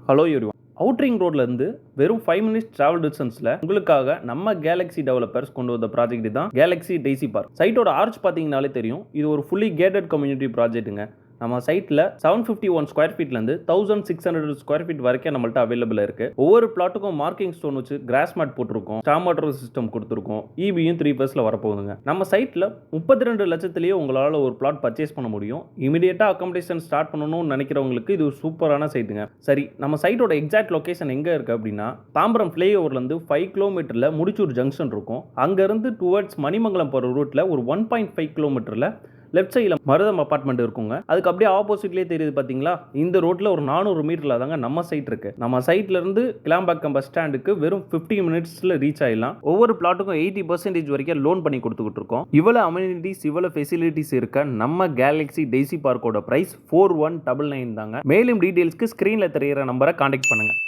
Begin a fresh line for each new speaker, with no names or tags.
Hello everyone. Outer ring ரோட்லேருந்து வெறும் 5 minutes travel டிஸ்டன்ஸில் உங்களுக்காக நம்ம கேலக்ஸி டெவலப்பர்ஸ் கொண்டு வந்த ப்ராஜெக்ட் தான் கேலக்ஸி டெய்சி பார்க். சைட்டோட ஆர்ச் பார்த்தீங்கனாலே தெரியும், இது ஒரு ஃபுல்லி கேட்டட் கம்யூனிட்டி ப்ராஜெக்ட்டுங்க. நம்ம சைட்டில் 751 ஸ்கொயர் ஃபீட்லேருந்து 1600 ஸ்கொயர் ஃபீட் வரைக்கும் நம்மள்ட்ட அவைலபிள் இருக்குது. ஒவ்வொரு பிளாட்டுக்கும் மார்க்கிங் ஸ்டோன் வச்சு கிராஸ் மேட் போட்டிருக்கோம், ஸ்டாம் வாட்டர் சிஸ்டம் கொடுத்துருக்கோம், இபியும் 3 ஃபேஸில் வரப்போகுதுங்க. நம்ம சைட்டில் 32 லட்சத்திலேயே உங்களால் ஒரு பிளாட் பர்ச்சேஸ் பண்ண முடியும். இமீடியட்டாக அக்காமடேஷன் ஸ்டார்ட் பண்ணணும்னு நினைக்கிறவங்களுக்கு இது ஒரு சூப்பரான சைட்டுங்க. சரி, நம்ம சைட்டோட எக்ஸாக்ட் லொக்கேஷன் எங்கே இருக்குது அப்படின்னா, தாம்பரம் ஃப்ளைஓவர்லேருந்து 5 கிலோமீட்டரில் முடிச்சூர் ஜங்ஷன் இருக்கும். அங்கேருந்து டுவர்ட்ஸ் மணிமங்கலம் போகிற ரூட்டில் ஒரு 1.5 கிலோமீட்டரில் லெஃப்ட் சைடில் மருதம் அப்பார்ட்மெண்ட் இருக்குங்க. அதுக்கு அப்படியே ஆப்போசிட்லேயே தெரியுது பார்த்தீங்களா, இந்த ரோட்டில் ஒரு 400 மீட்டரில் தாங்க நம்ம சைட் இருக்குது. நம்ம சைட்லேருந்து கிளாம்பாக்கம் பஸ் ஸ்டாண்டுக்கு வெறும் 50 மினிட்ஸில் ரீச் ஆகிடலாம். ஒவ்வொரு பிளாட்டுக்கும் 80% வரைக்கும் லோன் பண்ணி கொடுத்துக்கிட்டு இருக்கோம். இவ்வளோ அம்யூனிட்டிஸ், இவ்வளோ ஃபெசிலிட்டிஸ் இருக்க நம்ம கேலக்ஸி டெய்சி பார்க்கோட ப்ரைஸ் 4199 தாங்க. மேலும் டீட்டெயில்ஸ்க்கு ஸ்க்ரீனில் தெரிகிற நம்பரை கான்டாக்ட் பண்ணுங்கள்.